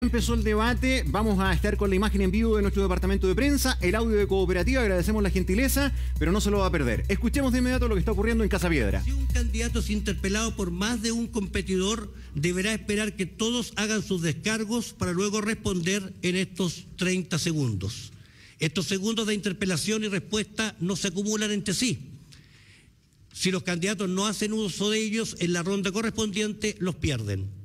Empezó el debate, vamos a estar con la imagen en vivo de nuestro departamento de prensa, el audio de Cooperativa, agradecemos la gentileza, pero no se lo va a perder. Escuchemos de inmediato lo que está ocurriendo en Casa Piedra. Si un candidato es interpelado por más de un competidor, deberá esperar que todos hagan sus descargos para luego responder en estos 30 segundos. Estos segundos de interpelación y respuesta no se acumulan entre sí. Si los candidatos no hacen uso de ellos, en la ronda correspondiente los pierden.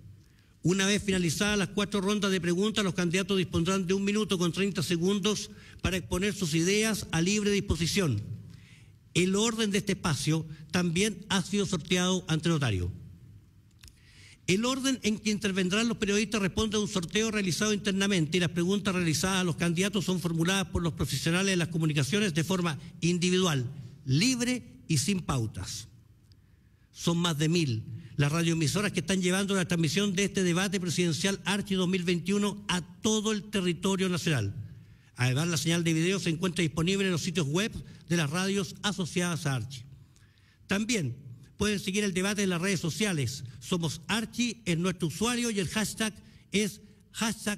Una vez finalizadas las 4 rondas de preguntas, los candidatos dispondrán de 1 minuto con 30 segundos para exponer sus ideas a libre disposición. El orden de este espacio también ha sido sorteado ante notario. El orden en que intervendrán los periodistas responde a un sorteo realizado internamente y las preguntas realizadas a los candidatos son formuladas por los profesionales de las comunicaciones de forma individual, libre y sin pautas. Son más de 1000 las radioemisoras que están llevando la transmisión de este debate presidencial Archi 2021 a todo el territorio nacional. Además, la señal de video se encuentra disponible en los sitios web de las radios asociadas a Archi. También pueden seguir el debate en las redes sociales. Somos Archi, es nuestro usuario y el hashtag es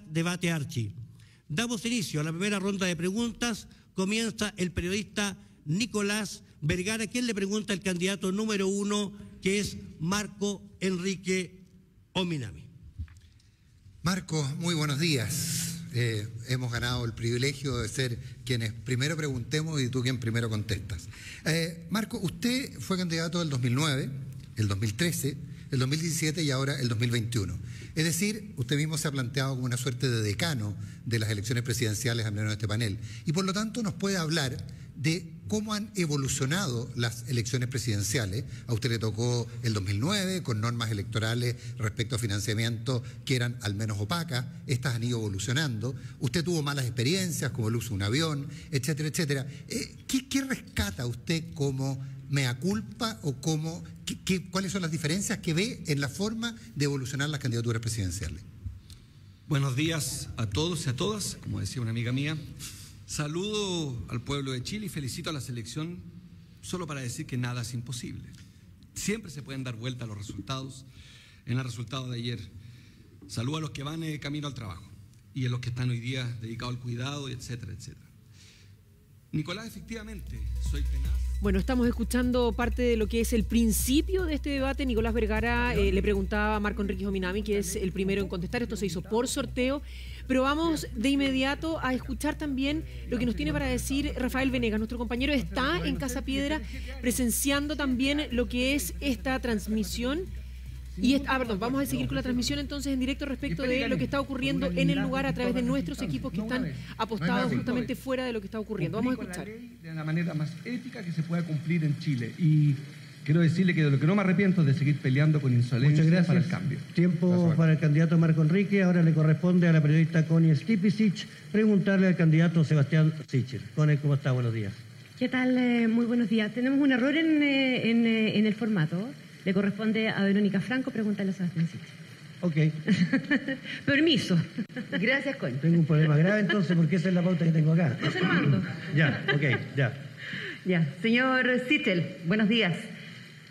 #debatearchi. Damos inicio a la primera ronda de preguntas. Comienza el periodista Nicolás Vergara, quien le pregunta al candidato número 1, que es Marco Enrique Ominami. Marco, muy buenos días. Hemos ganado el privilegio de ser quienes primero preguntemos y tú quien primero contestas. Marco, usted fue candidato del 2009, el 2013, el 2017 y ahora el 2021. Es decir, usted mismo se ha planteado como una suerte de decano de las elecciones presidenciales, al menos en este panel. Y por lo tanto nos puede hablar de cómo han evolucionado las elecciones presidenciales. A usted le tocó el 2009 con normas electorales respecto a financiamiento que eran al menos opacas. Estas han ido evolucionando. Usted tuvo malas experiencias como el uso de un avión, etcétera, etcétera. ¿Qué rescata usted como mea culpa o cuáles son las diferencias que ve en la forma de evolucionar las candidaturas presidenciales? Buenos días a todos y a todas, como decía una amiga mía. Saludo al pueblo de Chile y felicito a la selección solo para decir que nada es imposible. Siempre se pueden dar vuelta a los resultados. En el resultado de ayer, saludo a los que van camino al trabajo y a los que están hoy día dedicados al cuidado, etcétera, etcétera. Nicolás, efectivamente, soy tenaz. Bueno, estamos escuchando parte de lo que es el principio de este debate. Nicolás Vergara le preguntaba a Marco Enrique Ominami, que es el primero en contestar. Esto se hizo por sorteo, pero vamos de inmediato a escuchar también lo que nos tiene para decir Rafael Venegas. Nuestro compañero está en Casa Piedra presenciando también lo que es esta transmisión. Y vamos a seguir con la transmisión entonces en directo respecto de lo que está ocurriendo en el lugar a través de nuestros equipos que están apostados justamente fuera de lo que está ocurriendo. Vamos a escuchar. De la manera más ética que se pueda cumplir en Chile. Y quiero decirle que de lo que no me arrepiento es de seguir peleando con insolencia para el cambio. Tiempo para el candidato Marco Enrique. Ahora le corresponde a la periodista Connie Stipicic preguntarle al candidato Sebastián Sichel. Connie, ¿cómo está? Buenos días. ¿Qué tal? Muy buenos días. Tenemos un error en el formato. Le corresponde a Verónica Franco preguntarle a Sebastián Sichel. Ok. Permiso. Gracias, Connie. Tengo un problema grave entonces porque esa es la pauta que tengo acá. Yo se lo mando. Ya, ok, ya. Ya. Señor Sichel, buenos días.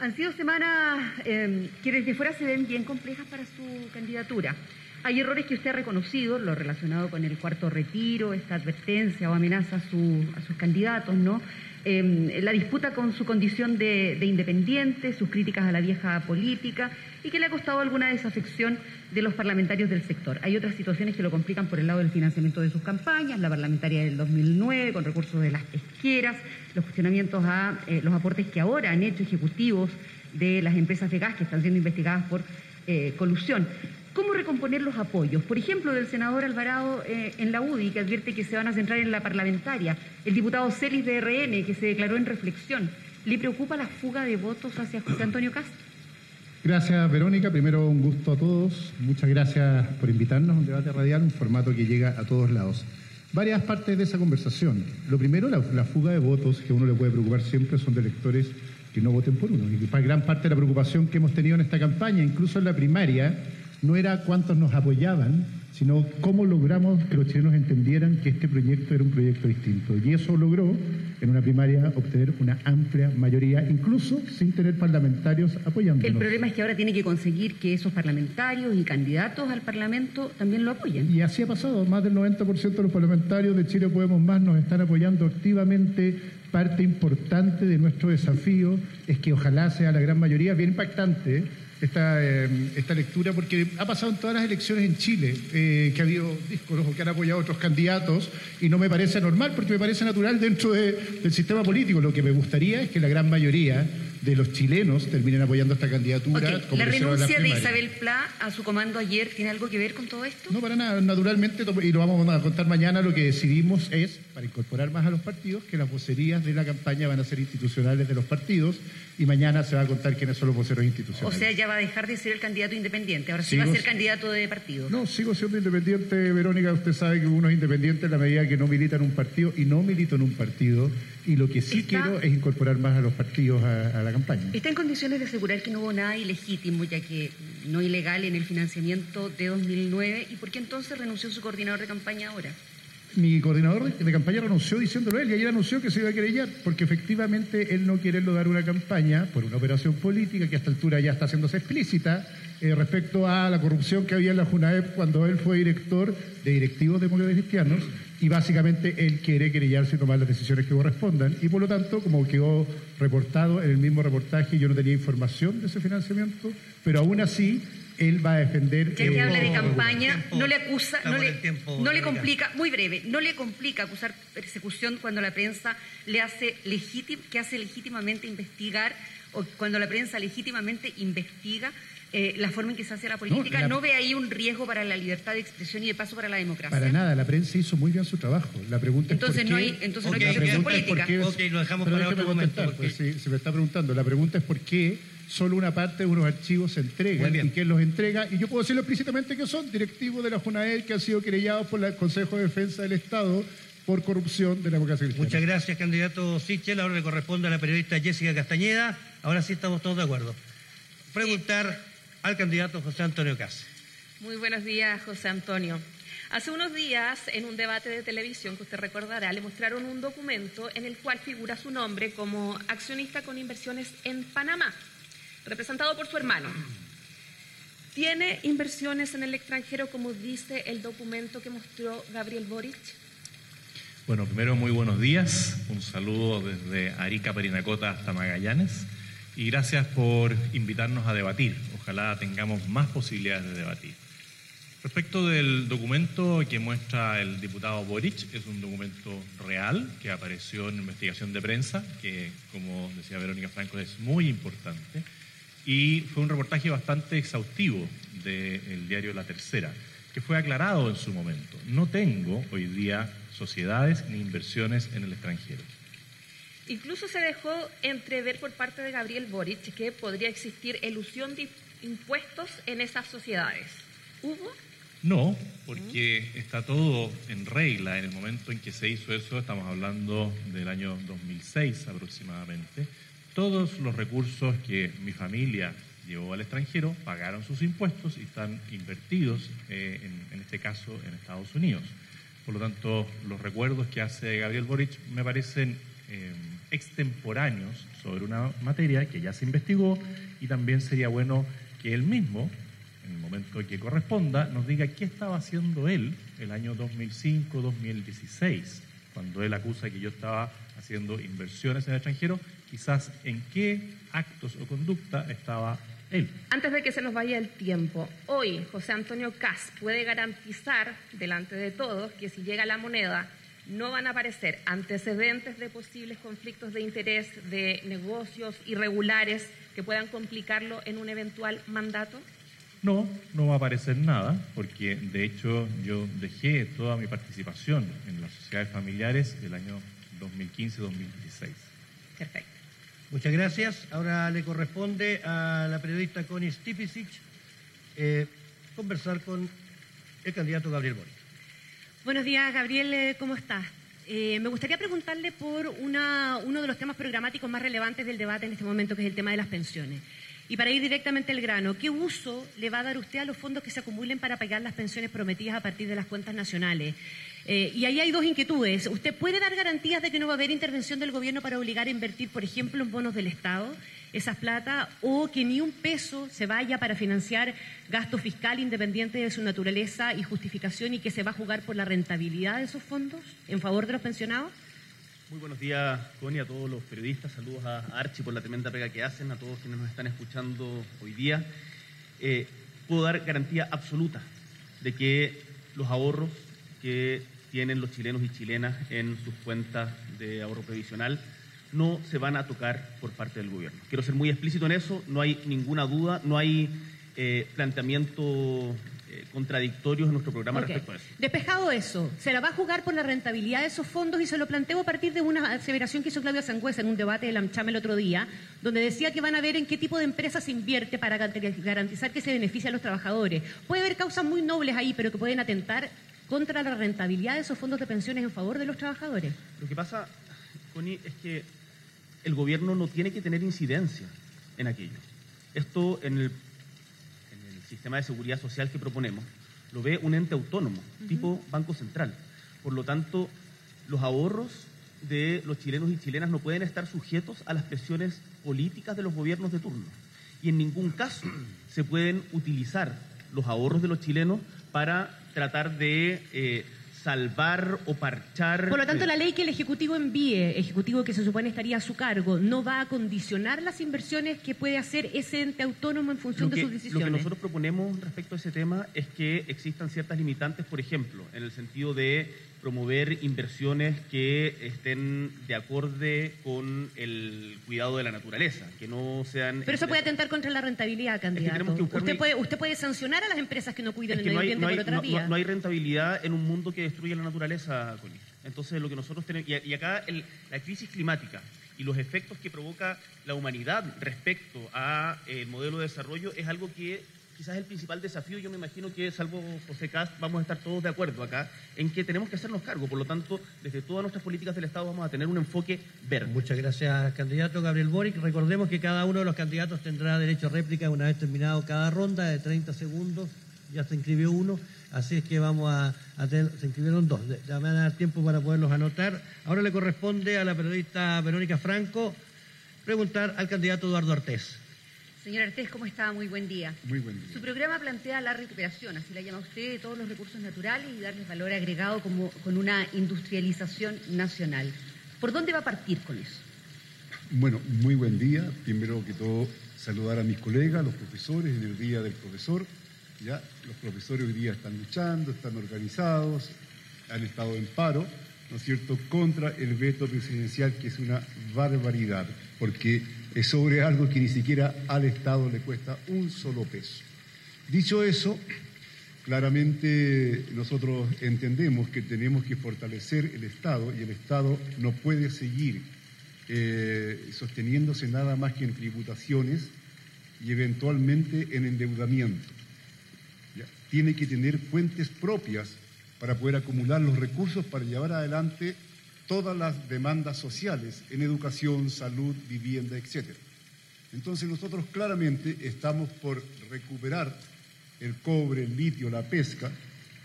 Han sido semanas que desde fuera se ven bien complejas para su candidatura. Hay errores que usted ha reconocido, lo relacionado con el cuarto retiro, esta advertencia o amenaza a sus candidatos, ¿no? La disputa con su condición de independiente, sus críticas a la vieja política y que le ha costado alguna desafección de los parlamentarios del sector. Hay otras situaciones que lo complican por el lado del financiamiento de sus campañas, la parlamentaria del 2009 con recursos de las pesqueras, los cuestionamientos a los aportes que ahora han hecho ejecutivos de las empresas de gas que están siendo investigadas por colusión. ¿Cómo recomponer los apoyos? Por ejemplo, del senador Alvarado en la UDI, que advierte que se van a centrar en la parlamentaria. El diputado Celis de RN, que se declaró en reflexión. ¿Le preocupa la fuga de votos hacia José Antonio Kast? Gracias, Verónica. Primero, un gusto a todos. Muchas gracias por invitarnos a un debate radial, un formato que llega a todos lados. Varias partes de esa conversación. Lo primero, la fuga de votos, que a uno le puede preocupar siempre, son de electores que no voten por uno. Y gran parte de la preocupación que hemos tenido en esta campaña, incluso en la primaria, no era cuántos nos apoyaban, sino cómo logramos que los chilenos entendieran que este proyecto era un proyecto distinto. Y eso logró, en una primaria, obtener una amplia mayoría, incluso sin tener parlamentarios apoyándonos. El problema es que ahora tiene que conseguir que esos parlamentarios y candidatos al Parlamento también lo apoyen. Y así ha pasado. Más del 90% de los parlamentarios de Chile Podemos Más nos están apoyando activamente. Parte importante de nuestro desafío es que ojalá sea la gran mayoría, bien impactante esta lectura, porque ha pasado en todas las elecciones en Chile, que ha habido discos que han apoyado a otros candidatos, y no me parece normal, porque me parece natural dentro del sistema político. Lo que me gustaría es que la gran mayoría de los chilenos terminen apoyando esta candidatura. Okay. ¿La renuncia de Isabel Pla a su comando ayer tiene algo que ver con todo esto? No, para nada. Naturalmente, y lo vamos a contar mañana, lo que decidimos es, para incorporar más a los partidos, que las vocerías de la campaña van a ser institucionales de los partidos, y mañana se va a contar quiénes son los voceros institucionales. O sea, ya va a dejar de ser el candidato independiente, ahora sí va a ser candidato de partido. No, sigo siendo independiente, Verónica. Usted sabe que uno es independiente en la medida que no milita en un partido, y no milito en un partido, y lo que sí quiero es incorporar más a los partidos a la campaña. ¿Está en condiciones de asegurar que no hubo nada ilegítimo, ya que no ilegal, en el financiamiento de 2009? ¿Y por qué entonces renunció su coordinador de campaña ahora? Mi coordinador de campaña renunció diciéndolo él, y ayer anunció que se iba a querellar, porque efectivamente él no quiere lograr una campaña por una operación política que a esta altura ya está haciéndose explícita respecto a la corrupción que había en la JUNAEP cuando él fue director de directivos demócratas cristianos, y básicamente él quiere querellarse y tomar las decisiones que correspondan, y por lo tanto, como quedó reportado en el mismo reportaje, yo no tenía información de ese financiamiento, pero aún así él va a defender... Ya que habla de campaña, no le acusa, no le complica, muy breve, no le complica acusar persecución cuando la prensa le hace legítimamente investigar, o cuando la prensa legítimamente investiga la forma en que se hace la política. ¿No ve ahí un riesgo para la libertad de expresión y de paso para la democracia? Para nada, la prensa hizo muy bien su trabajo. La pregunta entonces es por qué... Entonces no hay persecución política. Lo dejamos para otro momento. Se me está preguntando. La pregunta es por qué solo una parte de unos archivos se entregan y quién los entrega. Y yo puedo decirlo explícitamente que son directivos de la JUNAED que han sido querellados por el Consejo de Defensa del Estado por corrupción de la democracia cristiana. Muchas gracias, candidato Sichel. Ahora le corresponde a la periodista Jessica Castañeda. Ahora sí estamos todos de acuerdo. Preguntar al candidato José Antonio Kast. Muy buenos días, José Antonio. Hace unos días, en un debate de televisión que usted recordará, le mostraron un documento en el cual figura su nombre como accionista con inversiones en Panamá, representado por su hermano. ¿Tiene inversiones en el extranjero, como dice el documento que mostró Gabriel Boric? Bueno, primero, muy buenos días. Un saludo desde Arica, Parinacota hasta Magallanes. Y gracias por invitarnos a debatir. Ojalá tengamos más posibilidades de debatir. Respecto del documento que muestra el diputado Boric, es un documento real que apareció en investigación de prensa, que, como decía Verónica Franco, es muy importante. Y fue un reportaje bastante exhaustivo del diario La Tercera, que fue aclarado en su momento. No tengo hoy día sociedades ni inversiones en el extranjero. Incluso se dejó entrever por parte de Gabriel Boric que podría existir elusión de impuestos en esas sociedades. ¿Hubo? No, porque está todo en regla. En el momento en que se hizo eso, estamos hablando del año 2006 aproximadamente, todos los recursos que mi familia llevó al extranjero pagaron sus impuestos y están invertidos, en este caso, en Estados Unidos. Por lo tanto, los recuerdos que hace Gabriel Boric me parecen extemporáneos sobre una materia que ya se investigó, y también sería bueno que él mismo, en el momento que corresponda, nos diga qué estaba haciendo él el año 2005-2016, cuando él acusa que yo estaba haciendo inversiones en el extranjero, quizás en qué actos o conducta estaba él. Antes de que se nos vaya el tiempo, hoy José Antonio Kast puede garantizar delante de todos que si llega la moneda no van a aparecer antecedentes de posibles conflictos de interés, de negocios irregulares que puedan complicarlo en un eventual mandato. No, no va a aparecer nada, porque de hecho yo dejé toda mi participación en las sociedades familiares del año 2015-2016. Perfecto. Muchas gracias. Ahora le corresponde a la periodista Connie Stipicic conversar con el candidato Gabriel Boric. Buenos días, Gabriel, ¿cómo estás? Me gustaría preguntarle por uno de los temas programáticos más relevantes del debate en este momento, que es el tema de las pensiones. Y para ir directamente al grano, ¿qué uso le va a dar usted a los fondos que se acumulen para pagar las pensiones prometidas a partir de las cuentas nacionales? Y ahí hay dos inquietudes. ¿Usted puede dar garantías de que no va a haber intervención del gobierno para obligar a invertir, por ejemplo, en bonos del Estado, esas plata, o que ni un peso se vaya para financiar gasto fiscal independiente de su naturaleza y justificación y que se va a jugar por la rentabilidad de esos fondos en favor de los pensionados? Muy buenos días, Connie, a todos los periodistas. Saludos a Archi por la tremenda pega que hacen, a todos quienes nos están escuchando hoy día. Puedo dar garantía absoluta de que los ahorros que tienen los chilenos y chilenas en sus cuentas de ahorro previsional no se van a tocar por parte del gobierno. Quiero ser muy explícito en eso, no hay ninguna duda, no hay planteamientos contradictorios en nuestro programa respecto a eso. Despejado eso, se la va a jugar por la rentabilidad de esos fondos y se lo planteo a partir de una aseveración que hizo Claudia Sangüesa en un debate de la AmCham el otro día, donde decía que van a ver en qué tipo de empresas se invierte para garantizar que se beneficia a los trabajadores. Puede haber causas muy nobles ahí, pero que pueden atentar contra la rentabilidad de esos fondos de pensiones en favor de los trabajadores. Lo que pasa, Connie, es que el gobierno no tiene que tener incidencia en aquello. Esto en el sistema de seguridad social que proponemos lo ve un ente autónomo, tipo Banco Central. Por lo tanto, los ahorros de los chilenos y chilenas no pueden estar sujetos a las presiones políticas de los gobiernos de turno. Y en ningún caso se pueden utilizar los ahorros de los chilenos para tratar de salvar o parchar. Por lo tanto, la ley que el Ejecutivo envíe, Ejecutivo que se supone estaría a su cargo, no va a condicionar las inversiones que puede hacer ese ente autónomo en función de sus decisiones. Lo que nosotros proponemos respecto a ese tema es que existan ciertas limitantes, por ejemplo, en el sentido de promover inversiones que estén de acorde con el cuidado de la naturaleza, que no sean... Pero eso puede atentar contra la rentabilidad, candidato. Usted puede sancionar a las empresas que no cuiden el medio ambiente por otra vía. No hay rentabilidad en un mundo que destruye la naturaleza, Connie. Entonces, lo que nosotros tenemos... Y acá la crisis climática y los efectos que provoca la humanidad respecto a el modelo de desarrollo es algo que quizás es el principal desafío. Yo me imagino que, salvo José Cast, vamos a estar todos de acuerdo acá en que tenemos que hacernos cargo. Por lo tanto, desde todas nuestras políticas del Estado vamos a tener un enfoque verde. Muchas gracias, candidato Gabriel Boric. Recordemos que cada uno de los candidatos tendrá derecho a réplica una vez terminado cada ronda de 30 segundos. Ya se inscribió uno, así es que se inscribieron dos. Ya me van a dar tiempo para poderlos anotar. Ahora le corresponde a la periodista Verónica Franco preguntar al candidato Eduardo Artés. Señor Artés, ¿cómo está? Muy buen día. Muy buen día. Su programa plantea la recuperación, así la llama usted, de todos los recursos naturales y darles valor agregado como con una industrialización nacional. ¿Por dónde va a partir con eso? Bueno, muy buen día. Primero que todo, saludar a mis colegas, los profesores, en el Día del Profesor. Ya, los profesores hoy día están luchando, están organizados, han estado en paro, ¿no es cierto?, contra el veto presidencial, que es una barbaridad, porque es sobre algo que ni siquiera al Estado le cuesta un solo peso. Dicho eso, claramente nosotros entendemos que tenemos que fortalecer el Estado y el Estado no puede seguir sosteniéndose nada más que en tributaciones y eventualmente en endeudamiento. ¿Ya? Tiene que tener fuentes propias para poder acumular los recursos para llevar adelante todas las demandas sociales en educación, salud, vivienda, etc. Entonces nosotros claramente estamos por recuperar el cobre, el litio, la pesca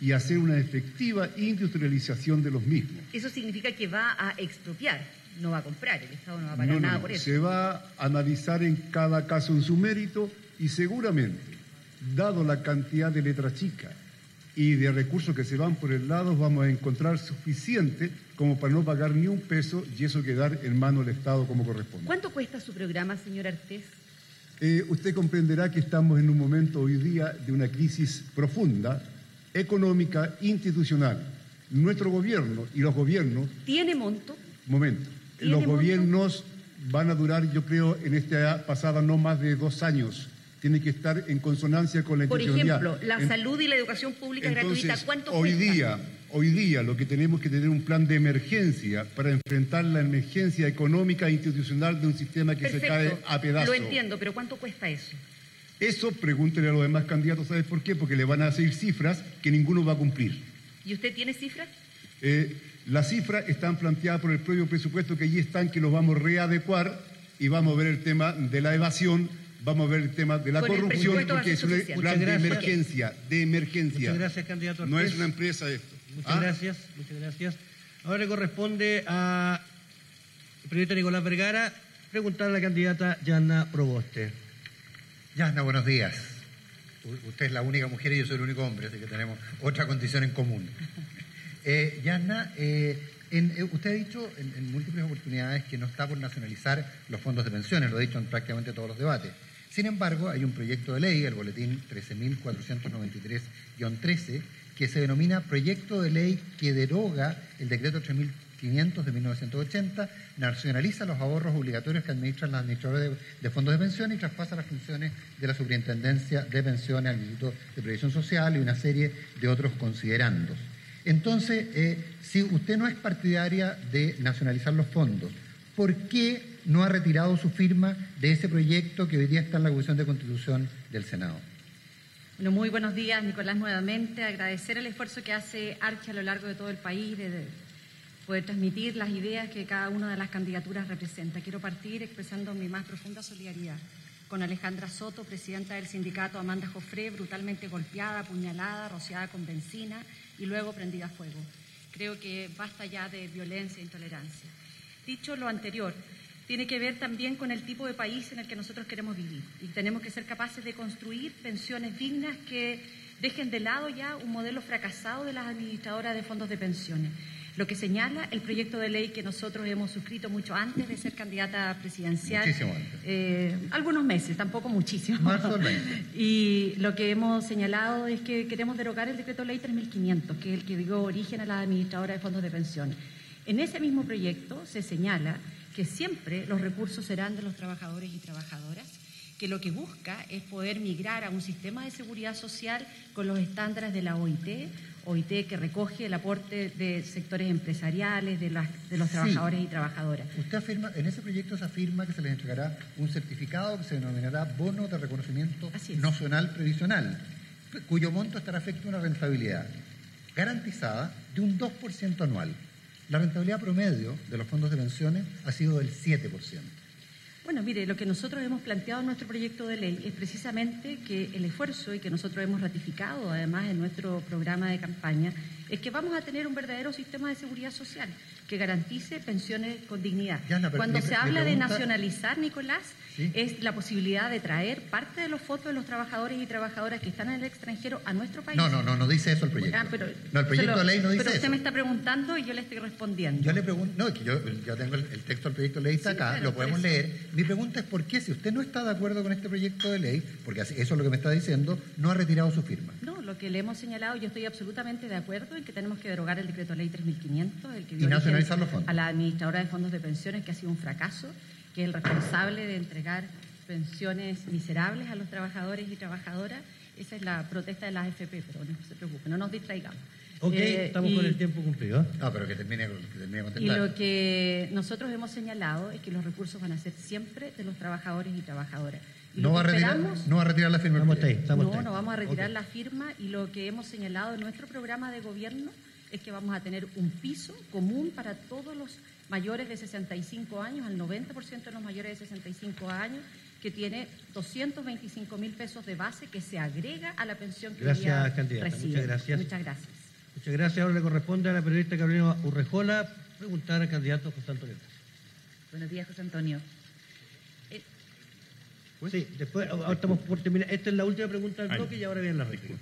y hacer una efectiva industrialización de los mismos. Eso significa que va a expropiar, no va a comprar, el Estado no va a pagar nada por eso. Se va a analizar en cada caso en su mérito y seguramente, dado la cantidad de letra chica y de recursos que se van por el lado, vamos a encontrar suficiente como para no pagar ni un peso y eso quedar en manos del Estado como corresponde. ¿Cuánto cuesta su programa, señor Artés? Usted comprenderá que estamos en un momento hoy día de una crisis profunda, económica, institucional. Nuestro gobierno y los gobiernos... ¿Tiene monto? Momento. Los gobiernos van a durar, yo creo, en esta pasada no más de 2 años. Tiene que estar en consonancia con la institucionalidad. Por ejemplo, la salud y la educación pública gratuita, ¿cuánto cuesta? Hoy día lo que tenemos que tener un plan de emergencia para enfrentar la emergencia económica e institucional de un sistema que se cae a pedazos. Lo entiendo, pero ¿cuánto cuesta eso? Eso pregúntele a los demás candidatos, ¿sabes por qué? Porque le van a hacer cifras que ninguno va a cumplir. ¿Y usted tiene cifras? Las cifras están planteadas por el propio presupuesto que allí están, que los vamos a readecuar y vamos a ver el tema de la evasión vamos a ver el tema de la Con el corrupción, presupuesto va a porque ser es un suficiente. plan de Muchas emergencia, de emergencia. Muchas gracias, candidato No Artés. es una empresa esto. Muchas gracias, muchas gracias. Ahora le corresponde al periodista Nicolás Vergara preguntar a la candidata Yanna Proboste. Yanna, buenos días. Usted es la única mujer y yo soy el único hombre, así que tenemos otra condición en común. Yanna, usted ha dicho en múltiples oportunidades que no está por nacionalizar los fondos de pensiones, lo ha dicho en prácticamente todos los debates. Sin embargo, hay un proyecto de ley, el boletín 13.493-13, que se denomina Proyecto de Ley que deroga el decreto 3.500 de 1980, nacionaliza los ahorros obligatorios que administran los administradores de fondos de pensiones y traspasa las funciones de la Superintendencia de Pensiones al Instituto de Previsión Social y una serie de otros considerandos. Entonces, si usted no es partidaria de nacionalizar los fondos, ¿por qué no ha retirado su firma de ese proyecto que hoy día está en la Comisión de Constitución del Senado? Bueno, muy buenos días, Nicolás, nuevamente. Agradecer el esfuerzo que hace Archi a lo largo de todo el país de poder transmitir las ideas que cada una de las candidaturas representa. Quiero partir expresando mi más profunda solidaridad con Alejandra Soto, presidenta del sindicato Amanda Jofré, brutalmente golpeada, apuñalada, rociada con benzina y luego prendida a fuego. Creo que basta ya de violencia e intolerancia. Dicho lo anterior, tiene que ver también con el tipo de país en el que nosotros queremos vivir y tenemos que ser capaces de construir pensiones dignas que dejen de lado ya un modelo fracasado de las administradoras de fondos de pensiones. Lo que señala el proyecto de ley que nosotros hemos suscrito mucho antes de ser candidata presidencial. Muchísimo antes. Algunos meses, tampoco muchísimo. Marzo del 20. Y lo que hemos señalado es que queremos derogar el decreto ley 3.500, que es el que dio origen a las administradoras de fondos de pensiones. En ese mismo proyecto se señala que siempre los recursos serán de los trabajadores y trabajadoras, que lo que busca es poder migrar a un sistema de seguridad social con los estándares de la OIT que recoge el aporte de sectores empresariales, de los trabajadores y trabajadoras. Usted afirma, en ese proyecto se afirma que se les entregará un certificado que se denominará Bono de Reconocimiento Nacional Previsional, cuyo monto estará afecto a una rentabilidad garantizada de un 2% anual. La rentabilidad promedio de los fondos de pensiones ha sido del 7%. Bueno, mire, lo que nosotros hemos planteado en nuestro proyecto de ley es precisamente que el esfuerzo, y que nosotros hemos ratificado además en nuestro programa de campaña, es que vamos a tener un verdadero sistema de seguridad social que garantice pensiones con dignidad. Cuando se habla de nacionalizar, Nicolás, ¿sí? Es la posibilidad de traer parte de los fondos de los trabajadores y trabajadoras que están en el extranjero a nuestro país. No dice eso el proyecto. El proyecto de ley no dice eso. Pero usted me está preguntando y yo le estoy respondiendo. Yo le pregunto, no, es que yo tengo el texto del proyecto de ley, está acá, lo podemos leer. Mi pregunta es por qué, si usted no está de acuerdo con este proyecto de ley, porque eso es lo que me está diciendo, no ha retirado su firma. No, lo que le hemos señalado, yo estoy absolutamente de acuerdo en que tenemos que derogar el decreto ley 3.500, el que dio nacionalizar los fondos. A la administradora de fondos de pensiones, que ha sido un fracaso, que es el responsable de entregar pensiones miserables a los trabajadores y trabajadoras. Esa es la protesta de las AFP, pero no se preocupe, no nos distraigamos. Ok, estamos con el tiempo cumplido. No, pero que termine de contestar. Y lo que nosotros hemos señalado es que los recursos van a ser siempre de los trabajadores y trabajadoras. Y no va a retirar la firma. No vamos a retirar la firma, y lo que hemos señalado en nuestro programa de gobierno es que vamos a tener un piso común para todos los mayores de 65 años, al 90% de los mayores de 65 años, que tiene 225.000 pesos de base que se agrega a la pensión que Gracias, candidata. recibe. Muchas gracias. Muchas gracias. Muchas gracias. Ahora le corresponde a la periodista Carolina Urrejola preguntar al candidato José Antonio. Buenos días, José Antonio. Sí, después, ahora estamos por terminar. Esta es la última pregunta del bloque y ahora viene la respuesta.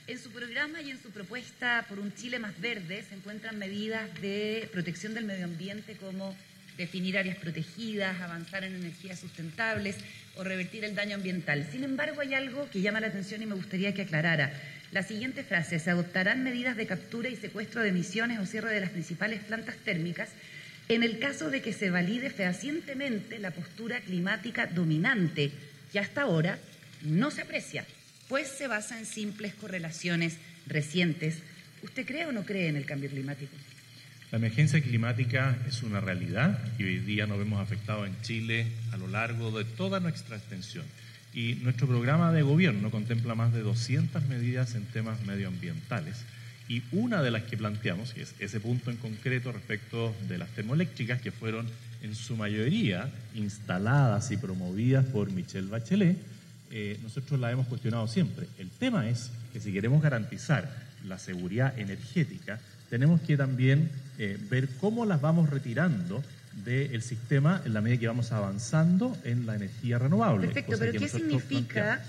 En su programa y en su propuesta por un Chile más verde se encuentran medidas de protección del medio ambiente como definir áreas protegidas, avanzar en energías sustentables o revertir el daño ambiental. Sin embargo, hay algo que llama la atención y me gustaría que aclarara. La siguiente frase: se adoptarán medidas de captura y secuestro de emisiones o cierre de las principales plantas térmicas en el caso de que se valide fehacientemente la postura climática dominante, que hasta ahora no se aprecia, pues se basa en simples correlaciones recientes. ¿Usted cree o no cree en el cambio climático? La emergencia climática es una realidad y hoy día nos vemos afectados en Chile a lo largo de toda nuestra extensión. Y nuestro programa de gobierno contempla más de 200 medidas en temas medioambientales Y una de las que planteamos, que es ese punto en concreto respecto de las termoeléctricas, que fueron en su mayoría instaladas y promovidas por Michelle Bachelet, nosotros la hemos cuestionado siempre. El tema es que si queremos garantizar la seguridad energética, tenemos que también ver cómo las vamos retirando del sistema en la medida que vamos avanzando en la energía renovable. Perfecto, pero ¿qué significa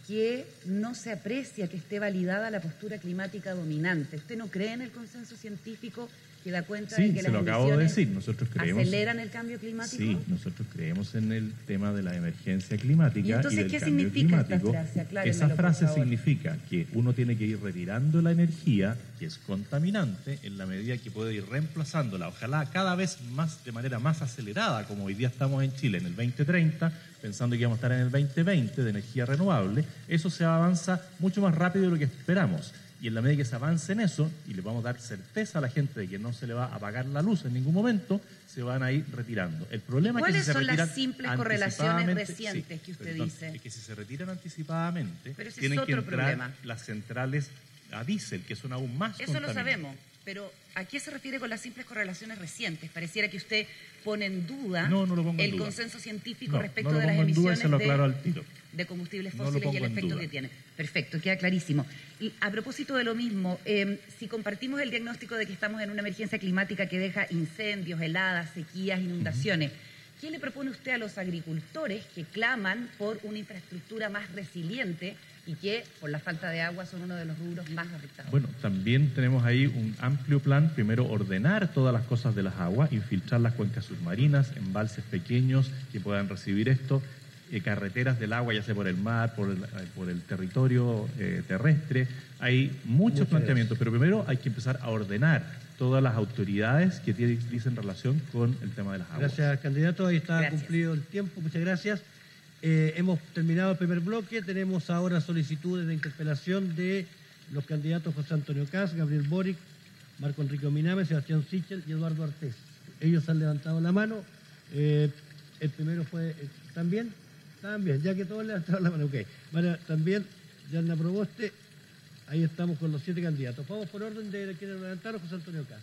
que no se aprecia que esté validada la postura climática dominante? ¿Usted no cree en el consenso científico que da cuenta de que las emisiones aceleran el cambio climático? Sí, nosotros creemos en el tema de la emergencia climática. ¿Y entonces del qué cambio significa climático. esta frase? Aclárenmelo, Esa frase por favor. significa que uno tiene que ir retirando la energía que es contaminante en la medida que puede ir reemplazándola, ojalá cada vez más, de manera más acelerada, como hoy día estamos en Chile en el 2030, pensando que vamos a estar en el 2020 de energía renovable. Eso se avanza mucho más rápido de lo que esperamos. Y en la medida que se avance en eso, y le vamos a dar certeza a la gente de que no se le va a apagar la luz en ningún momento, se van a ir retirando. El problema es que si se retiran ¿cuáles son las simples correlaciones recientes que usted dice? Es que si se retiran anticipadamente, pero ese tienen es que otro entrar problema. Las centrales a diésel, que son aún más Eso lo contaminantes. sabemos, pero ¿a qué se refiere con las simples correlaciones recientes? Pareciera que usted pone en duda No lo pongo en el duda. consenso científico respecto no lo de las pongo en duda y emisiones se lo aclaro al tiro. de combustibles No lo fósiles y pongo el en efecto duda. que tiene. Perfecto, queda clarísimo. Y a propósito de lo mismo, si compartimos el diagnóstico de que estamos en una emergencia climática que deja incendios, heladas, sequías, inundaciones, ¿qué le propone usted a los agricultores que claman por una infraestructura más resiliente y que, por la falta de agua, son uno de los rubros más afectados? Bueno, también tenemos ahí un amplio plan. Primero, ordenar todas las cosas de las aguas, infiltrar las cuencas submarinas, embalses pequeños que puedan recibir esto, carreteras del agua, ya sea por el mar, por el territorio terrestre. Hay muchos planteamientos, pero primero hay que empezar a ordenar todas las autoridades que dicen relación con el tema de las aguas. Gracias, candidato. Ahí está cumplido el tiempo. Muchas gracias. Hemos terminado el primer bloque. Tenemos ahora solicitudes de interpelación de los candidatos José Antonio Kast, Gabriel Boric, Marco Enrique Ominami, Sebastián Sichel y Eduardo Artés. Ellos han levantado la mano. El primero fue también, ya que todos levantaron la mano. Ok. Bueno, también, Yanna Proboste. Ahí estamos con los 7 candidatos. Vamos por orden de quienes levantaron. José Antonio Kast.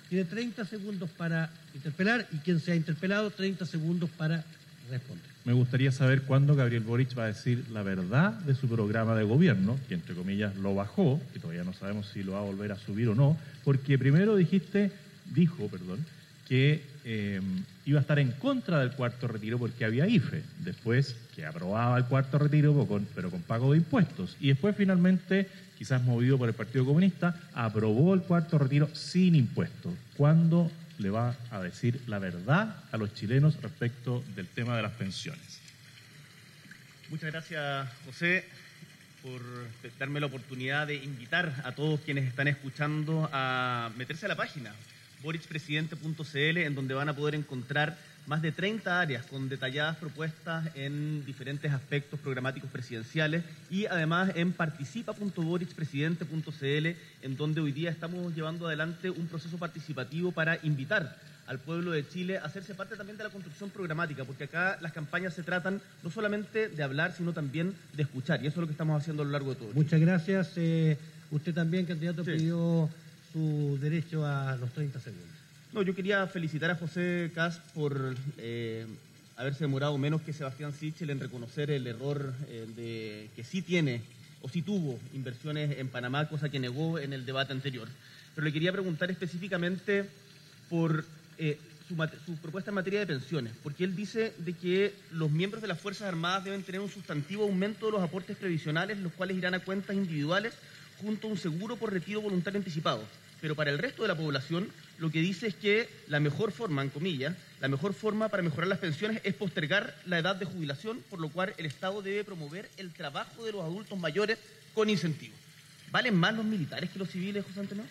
Tiene 30 segundos para interpelar y quien sea interpelado, 30 segundos para responder. Me gustaría saber cuándo Gabriel Boric va a decir la verdad de su programa de gobierno, que entre comillas lo bajó, que todavía no sabemos si lo va a volver a subir o no, porque primero dijo, que iba a estar en contra del cuarto retiro porque había IFE, después que aprobaba el cuarto retiro pero con pago de impuestos, y después finalmente, quizás movido por el Partido Comunista, aprobó el cuarto retiro sin impuestos. ¿Cuándo le va a decir la verdad a los chilenos respecto del tema de las pensiones? Muchas gracias, José, por darme la oportunidad de invitar a todos quienes están escuchando a meterse a la página boricpresidente.cl, en donde van a poder encontrar más de 30 áreas con detalladas propuestas en diferentes aspectos programáticos presidenciales, y además en participa.boricpresidente.cl, en donde hoy día estamos llevando adelante un proceso participativo para invitar al pueblo de Chile a hacerse parte también de la construcción programática, porque acá las campañas se tratan no solamente de hablar, sino también de escuchar, y eso es lo que estamos haciendo a lo largo de todo. Muchas gracias. Usted también, candidato, pidió su derecho a los 30 segundos. No, yo quería felicitar a José Kast por haberse demorado menos que Sebastián Sichel en reconocer el error de que sí tiene o sí tuvo inversiones en Panamá, cosa que negó en el debate anterior. Pero le quería preguntar específicamente por su propuesta en materia de pensiones, porque él dice de que los miembros de las Fuerzas Armadas deben tener un sustantivo aumento de los aportes previsionales, los cuales irán a cuentas individuales junto a un seguro por retiro voluntario anticipado. Pero para el resto de la población, lo que dice es que la mejor forma, en comillas, la mejor forma para mejorar las pensiones es postergar la edad de jubilación, por lo cual el Estado debe promover el trabajo de los adultos mayores con incentivos. ¿Valen más los militares que los civiles, José Antonio?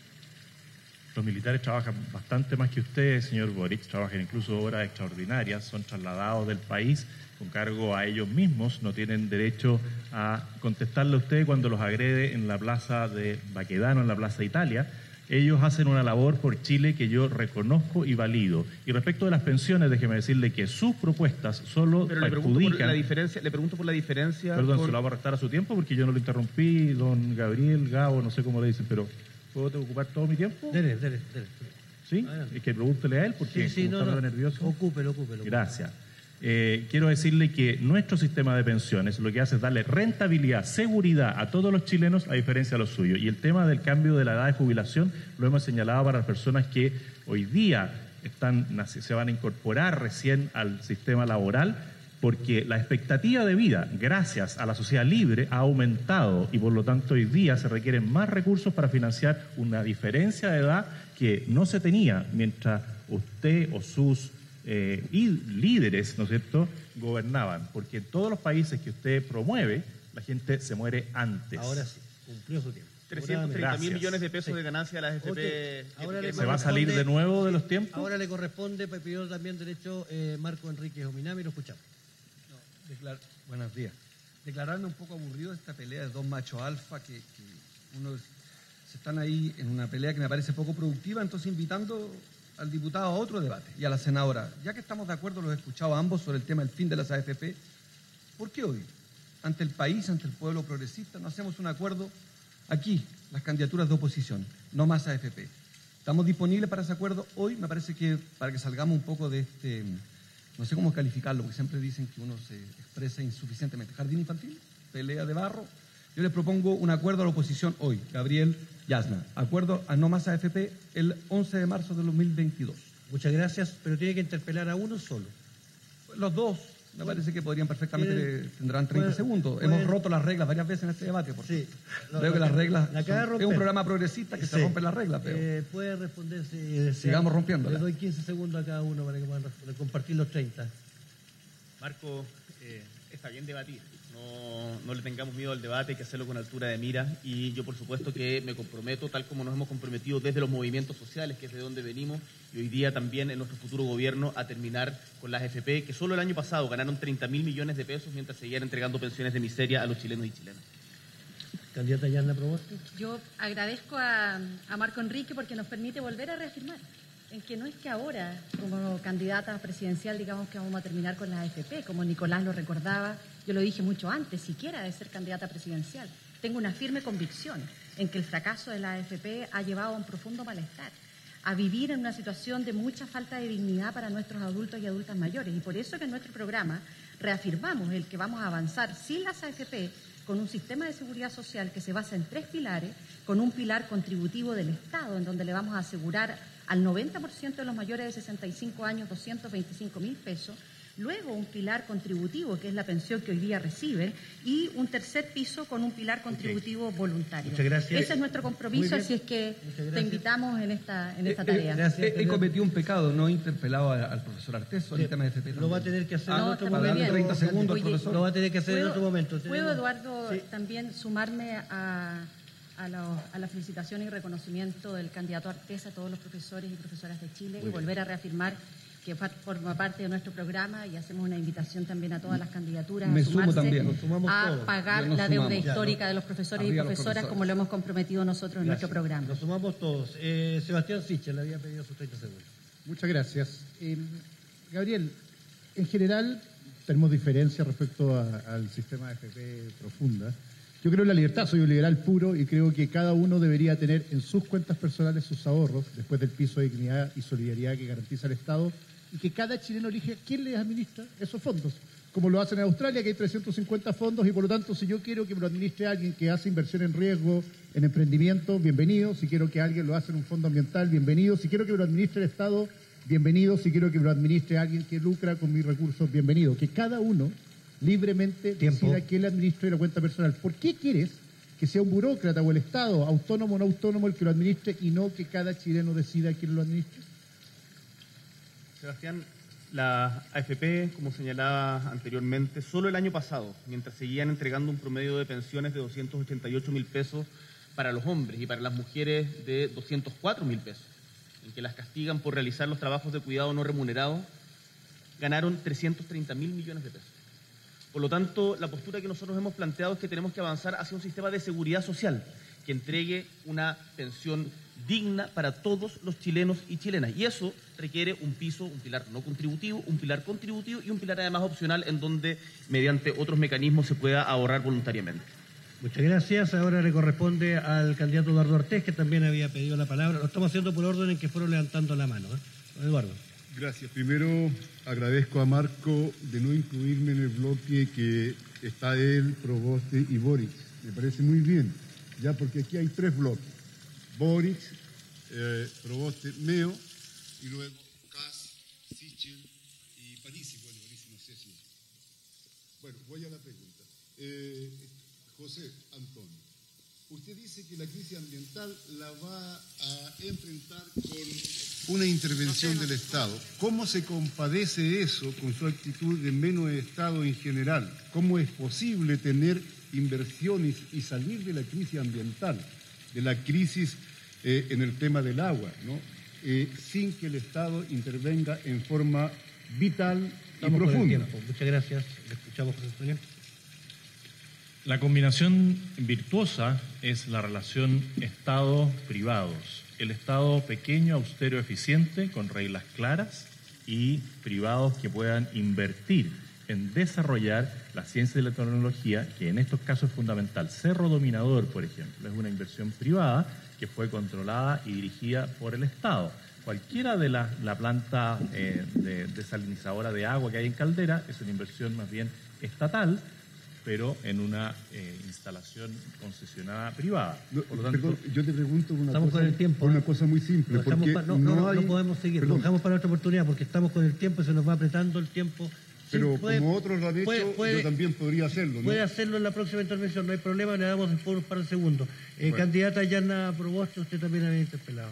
Los militares trabajan bastante más que usted, señor Boric, trabajan incluso horas extraordinarias, son trasladados del país con cargo a ellos mismos, no tienen derecho a contestarle a usted cuando los agrede en la plaza de Baquedano, en la plaza de Italia. Ellos hacen una labor por Chile que yo reconozco y valido. Y respecto de las pensiones, déjeme decirle que sus propuestas solo Pero perjudican... le pregunto por la diferencia... Perdón, se lo va a restar a su tiempo porque yo no lo interrumpí, don Gabriel, Gabo, no sé cómo le dicen, pero ¿Puedo ocupar todo mi tiempo? Dele. ¿Sí? Es que pregúntele a él porque está nervioso. Ocúpelo. Gracias. Quiero decirle que nuestro sistema de pensiones lo que hace es darle rentabilidad, seguridad a todos los chilenos a diferencia de los suyos. Y el tema del cambio de la edad de jubilación lo hemos señalado para las personas que hoy día se van a incorporar recién al sistema laboral, porque la expectativa de vida, gracias a la sociedad libre, ha aumentado y por lo tanto hoy día se requieren más recursos para financiar una diferencia de edad que no se tenía mientras usted o sus líderes, ¿no es cierto?, gobernaban, porque en todos los países que usted promueve, la gente se muere antes. Ahora sí, cumplió su tiempo. 330.000 millones de pesos de ganancia de las AFP. ¿Se va a salir de nuevo de los tiempos? Ahora le corresponde, pidió también derecho Marco Enrique Ominami, lo escuchamos. Buenos días. Declararme un poco aburrido de esta pelea de dos machos alfa que se están ahí en una pelea que me parece poco productiva, entonces invitando al diputado a otro debate y a la senadora. Ya que estamos de acuerdo, los he escuchado a ambos sobre el tema del fin de las AFP, ¿por qué hoy, ante el país, ante el pueblo progresista, no hacemos un acuerdo aquí, las candidaturas de oposición, no más AFP? ¿Estamos disponibles para ese acuerdo hoy? Me parece que para que salgamos un poco de este, no sé cómo calificarlo, porque siempre dicen que uno se expresa insuficientemente. Jardín infantil, pelea de barro. Yo les propongo un acuerdo a la oposición hoy, Gabriel Yasna. Acuerdo a no más AFP el 11 de marzo de 2022. Muchas gracias, pero tiene que interpelar a uno solo. Los dos, me parece que podrían perfectamente, tendrán 30 segundos. Hemos roto las reglas varias veces en este debate. Sí. Creo que las reglas, es un programa progresista que se rompen las reglas. Pero puede responder si desea. Sigamos rompiéndolas. Le doy 15 segundos a cada uno para que puedan compartir los 30. Marco, está bien debatir. No le tengamos miedo al debate, hay que hacerlo con altura de mira, y yo por supuesto que me comprometo, tal como nos hemos comprometido desde los movimientos sociales, que es de donde venimos, y hoy día también en nuestro futuro gobierno, a terminar con las AFP, que solo el año pasado ganaron 30.000 millones de pesos mientras seguían entregando pensiones de miseria a los chilenos y chilenas. Candidata Yasna Proboste. Yo agradezco a Marco Enrique porque nos permite volver a reafirmar en que no es que ahora, como candidata presidencial, digamos que vamos a terminar con la AFP, como Nicolás lo recordaba, yo lo dije mucho antes, siquiera de ser candidata presidencial. Tengo una firme convicción en que el fracaso de la AFP ha llevado a un profundo malestar, a vivir en una situación de mucha falta de dignidad para nuestros adultos y adultas mayores. Y por eso que en nuestro programa reafirmamos el que vamos a avanzar sin las AFP, con un sistema de seguridad social que se basa en 3 pilares, con un pilar contributivo del Estado, en donde le vamos a asegurar al 90% de los mayores de 65 años 225.000 pesos, luego un pilar contributivo, que es la pensión que hoy día reciben, y un tercer piso con un pilar contributivo voluntario. Muchas gracias. Ese es nuestro compromiso, así es que te invitamos en esta tarea. He cometido un pecado, no he interpelado al profesor Artés sobre el tema de FP. Lo va a tener que hacer en otro para darle 30 segundos al Oye, profesor. Lo va a tener que hacer en otro momento. ¿Puedo, Eduardo, también sumarme a la felicitación y reconocimiento del candidato Artés a todos los profesores y profesoras de Chile y volver a reafirmar que forma parte de nuestro programa, y hacemos una invitación también a todas las candidaturas Me a sumo sumarse también. a pagar la deuda histórica de los profesores y profesoras, como lo hemos comprometido nosotros en nuestro programa. Nos sumamos todos. Sebastián Sichel le había pedido sus 30 segundos. Muchas gracias. Gabriel, en general tenemos diferencias respecto al sistema de FP profunda. Yo creo en la libertad, soy un liberal puro y creo que cada uno debería tener en sus cuentas personales sus ahorros después del piso de dignidad y solidaridad que garantiza el Estado, y que cada chileno elige quién les administra esos fondos, como lo hacen en Australia, que hay 350 fondos, y por lo tanto si yo quiero que me lo administre alguien que hace inversión en riesgo, en emprendimiento, bienvenido. Si quiero que alguien lo hace en un fondo ambiental, bienvenido. Si quiero que me lo administre el Estado, bienvenido. Si quiero que me lo administre alguien que lucra con mis recursos, bienvenido. Que cada uno libremente decida quién le administre la cuenta personal. ¿Por qué quieres que sea un burócrata o el Estado, autónomo o no autónomo, el que lo administre y no que cada chileno decida quién lo administre? Sebastián, la AFP, como señalaba anteriormente, solo el año pasado, mientras seguían entregando un promedio de pensiones de 288.000 pesos para los hombres y para las mujeres de 204.000 pesos, en que las castigan por realizar los trabajos de cuidado no remunerados, ganaron 330.000 millones de pesos. Por lo tanto, la postura que nosotros hemos planteado es que tenemos que avanzar hacia un sistema de seguridad social que entregue una pensión digna para todos los chilenos y chilenas. Y eso requiere un piso, un pilar no contributivo, un pilar contributivo y un pilar además opcional, en donde mediante otros mecanismos se pueda ahorrar voluntariamente. Muchas gracias. Ahora le corresponde al candidato Eduardo Ortiz, que también había pedido la palabra. Lo estamos haciendo por orden en que fueron levantando la mano. Eduardo. Gracias. Primero agradezco a Marco de no incluirme en el bloque que está él, Proboste y Boric. Me parece muy bien, ya porque aquí hay 3 bloques. Boric, Proboste, Meo, y luego Kass, Sichel y Parisi. Bueno, Parisi no sé si... Bueno, voy a la pregunta. José Antonio, usted dice que la crisis ambiental la va a enfrentar con una intervención del Estado. ¿Cómo se compadece eso con su actitud de menos Estado en general? ¿Cómo es posible tener inversiones y salir de la crisis ambiental, de la crisis en el tema del agua, ¿no? Sin que el Estado intervenga en forma vital y profunda? Muchas gracias. Le escuchamos, José Antonio. La combinación virtuosa es la relación Estado-privados. El Estado pequeño, austero, eficiente, con reglas claras, y privados que puedan invertir en desarrollar la ciencia y la tecnología, que en estos casos es fundamental. Cerro Dominador, por ejemplo, es una inversión privada que fue controlada y dirigida por el Estado. Cualquiera de la planta desalinizadora de agua que hay en Caldera es una inversión más bien estatal, pero en una instalación concesionada privada. Por lo tanto, perdón, yo te pregunto una cosa muy simple. No podemos seguir, lo dejamos para otra oportunidad porque estamos con el tiempo y se nos va apretando el tiempo. Pero sí, como otros lo han hecho, yo también podría hacerlo, ¿no? Puede hacerlo en la próxima intervención, no hay problema, le damos después un par de segundos. Candidata Yana Proboste, usted también había interpelado.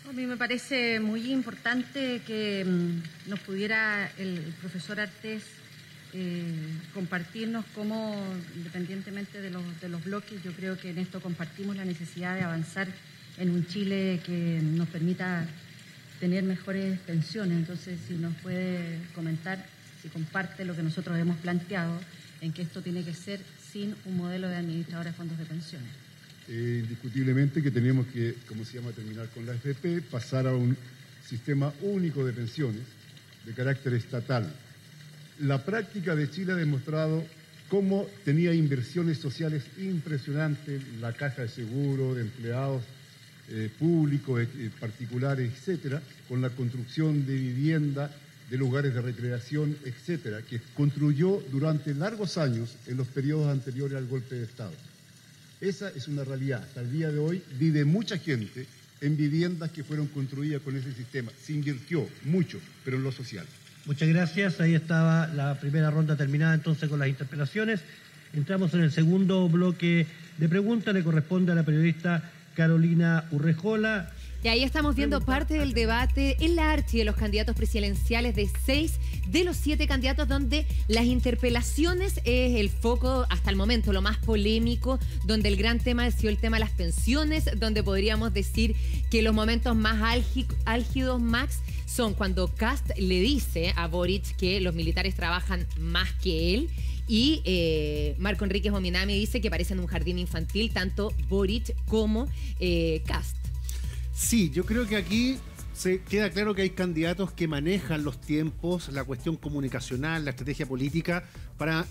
A mí me parece muy importante que nos pudiera el profesor Artés compartirnos cómo, independientemente de los bloques, yo creo que en esto compartimos la necesidad de avanzar en un Chile que nos permita tener mejores pensiones. Entonces, si nos puede comentar, si comparte lo que nosotros hemos planteado, en que esto tiene que ser sin un modelo de administradora de fondos de pensiones. Indiscutiblemente que tenemos que, terminar con la AFP, pasar a un sistema único de pensiones de carácter estatal. La práctica de Chile ha demostrado cómo tenía inversiones sociales impresionantes, la caja de seguro, de empleados públicos, particulares, etcétera, con la construcción de vivienda, de lugares de recreación, etcétera, que construyó durante largos años en los periodos anteriores al golpe de Estado. Esa es una realidad. Hasta el día de hoy vive mucha gente en viviendas que fueron construidas con ese sistema. Se invirtió mucho, pero en lo social. Muchas gracias. Ahí estaba la primera ronda terminada entonces con las interpelaciones. Entramos en el segundo bloque de preguntas. Le corresponde a la periodista Carolina Urrejola. Y ahí estamos viendo parte del debate en la Archi de los candidatos presidenciales de 6 de los 7 candidatos, donde las interpelaciones es el foco hasta el momento, lo más polémico, donde el gran tema ha sido el tema de las pensiones, donde podríamos decir que los momentos más álgidos, Max, son cuando Kast le dice a Boric que los militares trabajan más que él, y Marco Enríquez Ominami dice que parecen un jardín infantil, tanto Boric como Kast. Sí, yo creo que aquí se queda claro que hay candidatos que manejan los tiempos, la cuestión comunicacional, la estrategia política, para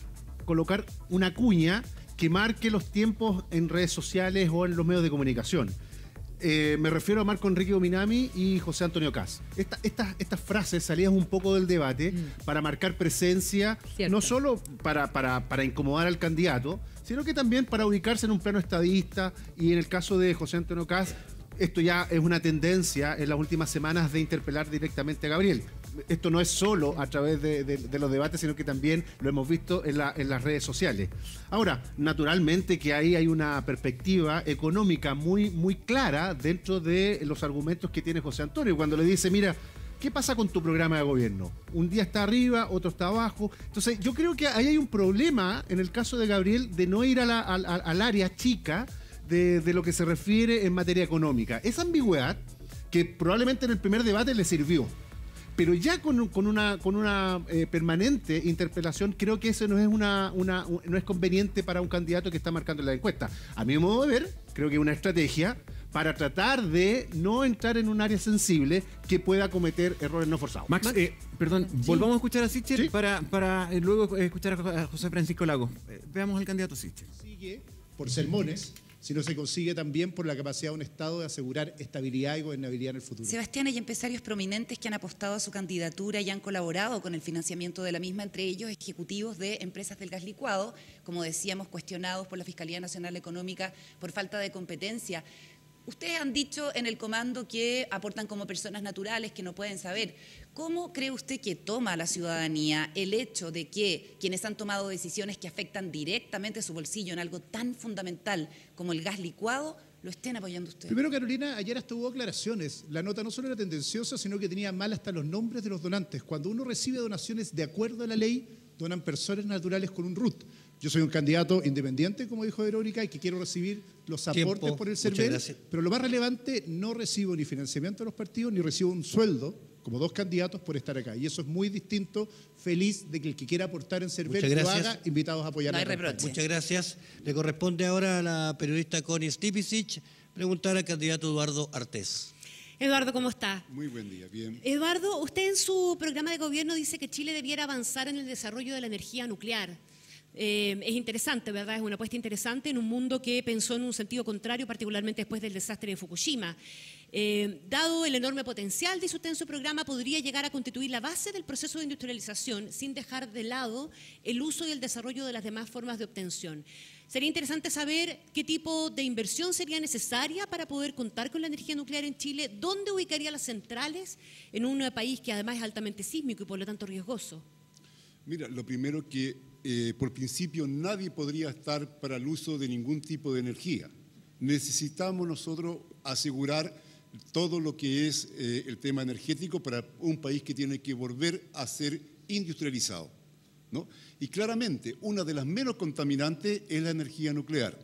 colocar una cuña que marque los tiempos en redes sociales o en los medios de comunicación. Me refiero a Marco Enrique Ominami y José Antonio Kass. Estas frases salían un poco del debate para marcar presencia, cierto, no solo para incomodar al candidato, sino que también para ubicarse en un plano estadista, y en el caso de José Antonio Kass, esto ya es una tendencia en las últimas semanas de interpelar directamente a Gabriel. Esto no es solo a través de los debates, sino que también lo hemos visto en las redes sociales. Ahora, naturalmente que ahí hay una perspectiva económica muy, muy clara dentro de los argumentos que tiene José Antonio, cuando le dice, mira, ¿qué pasa con tu programa de gobierno? Un día está arriba, otro está abajo. Entonces, yo creo que ahí hay un problema, en el caso de Gabriel, de no ir al área chica de lo que se refiere en materia económica. Esa ambigüedad que probablemente en el primer debate le sirvió, pero ya con una permanente interpelación, creo que eso no es conveniente para un candidato que está marcando la encuesta. A mi modo de ver, creo que es una estrategia para tratar de no entrar en un área sensible que pueda cometer errores no forzados. Max, perdón, volvamos a escuchar a Sichel para luego escuchar a José Francisco Lagos. Veamos al candidato Sichel. Sigue por sermones, sino se consigue también por la capacidad de un Estado de asegurar estabilidad y gobernabilidad en el futuro. Sebastián, hay empresarios prominentes que han apostado a su candidatura y han colaborado con el financiamiento de la misma, entre ellos ejecutivos de empresas del gas licuado, como decíamos, cuestionados por la Fiscalía Nacional Económica por falta de competencia. Ustedes han dicho en el comando que aportan como personas naturales, que no pueden saber. ¿Cómo cree usted que toma la ciudadanía el hecho de que quienes han tomado decisiones que afectan directamente su bolsillo en algo tan fundamental como el gas licuado lo estén apoyando ustedes? Primero, Carolina, ayer hasta hubo aclaraciones. La nota no solo era tendenciosa, sino que tenía mal hasta los nombres de los donantes. Cuando uno recibe donaciones de acuerdo a la ley, donan personas naturales con un RUT. Yo soy un candidato independiente, como dijo Verónica, y que quiero recibir los aportes por el CERVEL, pero lo más relevante, no recibo ni financiamiento de los partidos, ni recibo un sueldo, como dos candidatos, por estar acá. Y eso es muy distinto. Feliz de que el que quiera aportar en CERVEL lo haga, invitados a apoyar. No hay reproche. Muchas gracias. Le corresponde ahora a la periodista Connie Stipicic preguntar al candidato Eduardo Artés. Eduardo, ¿cómo está? Muy buen día, bien. Eduardo, usted en su programa de gobierno dice que Chile debiera avanzar en el desarrollo de la energía nuclear. Es interesante, ¿verdad? Es una apuesta interesante en un mundo que pensó en un sentido contrario, particularmente después del desastre de Fukushima. Dado el enorme potencial, dice usted en su programa, podría llegar a constituir la base del proceso de industrialización sin dejar de lado el uso y el desarrollo de las demás formas de obtención. Sería interesante saber qué tipo de inversión sería necesaria para poder contar con la energía nuclear en Chile, dónde ubicaría las centrales en un país que además es altamente sísmico y por lo tanto riesgoso. Mira, lo primero que por principio nadie podría estar para el uso de ningún tipo de energía. Necesitamos nosotros asegurar todo lo que es el tema energético para un país que tiene que volver a ser industrializado, ¿no? Y claramente, una de las menos contaminantes es la energía nuclear.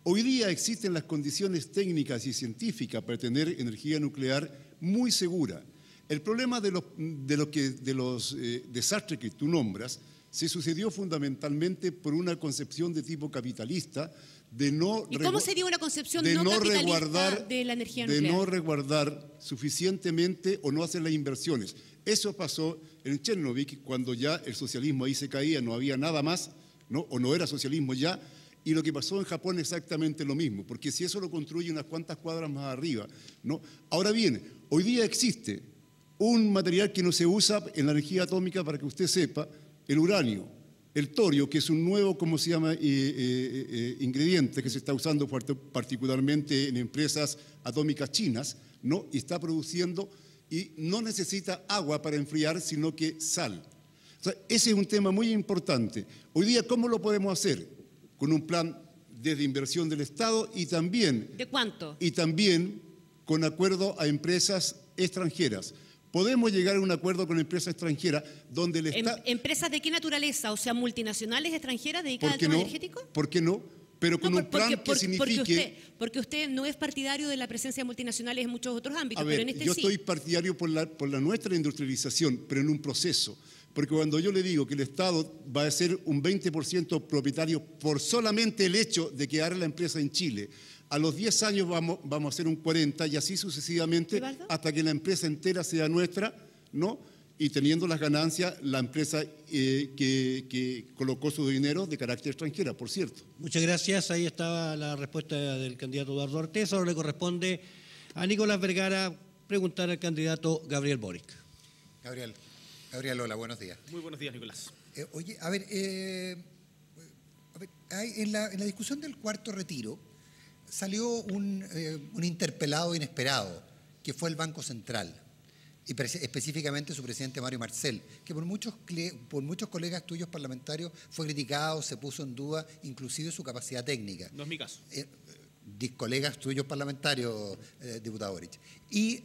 Hoy día existen las condiciones técnicas y científicas para tener energía nuclear muy segura. El problema de los desastres que tú nombras se sucedió fundamentalmente por una concepción de tipo capitalista de no... ¿Y cómo sería una concepción no capitalista de la energía nuclear? De no resguardar suficientemente o no hacer las inversiones. Eso pasó en Chernobyl, cuando ya el socialismo ahí se caía, no había nada más, ¿no? O no era socialismo ya, y lo que pasó en Japón es exactamente lo mismo, porque si eso lo construye unas cuantas cuadras más arriba, ¿no? Ahora bien, hoy día existe un material que no se usa en la energía atómica, para que usted sepa, el uranio, el torio, que es un nuevo, ¿cómo se llama?, ingrediente que se está usando particularmente en empresas atómicas chinas, ¿no? Y está produciendo, y no necesita agua para enfriar, sino que sal. O sea, ese es un tema muy importante. Hoy día, ¿cómo lo podemos hacer? Con un plan desde inversión del Estado y también... ¿De cuánto? Y también con acuerdo a empresas extranjeras. Podemos llegar a un acuerdo con empresas extranjeras donde el Estado... ¿Empresas de qué naturaleza? O sea, multinacionales extranjeras dedicadas al tema energético. ¿Por qué no? Pero con un plan que signifique... Porque usted no es partidario de la presencia de multinacionales en muchos otros ámbitos, A ver, pero en este yo sí. estoy partidario por la nuestra industrialización, pero en un proceso. Porque cuando yo le digo que el Estado va a ser un 20% propietario por solamente el hecho de quedar la empresa en Chile, a los 10 años vamos a hacer un 40% y así sucesivamente hasta que la empresa entera sea nuestra, ¿no? Y teniendo las ganancias, la empresa que colocó su dinero de carácter extranjera, por cierto. Muchas gracias. Ahí estaba la respuesta del candidato Eduardo Artés. Ahora le corresponde a Nicolás Vergara preguntar al candidato Gabriel Boric. Gabriel, hola, buenos días. Muy buenos días, Nicolás. Oye, a ver, en la discusión del cuarto retiro salió un interpelado inesperado, que fue el Banco Central, y específicamente su presidente Mario Marcel, que por muchos colegas tuyos parlamentarios fue criticado, se puso en duda inclusive su capacidad técnica. No es mi caso. Colegas tuyos parlamentarios, diputado Boric. Y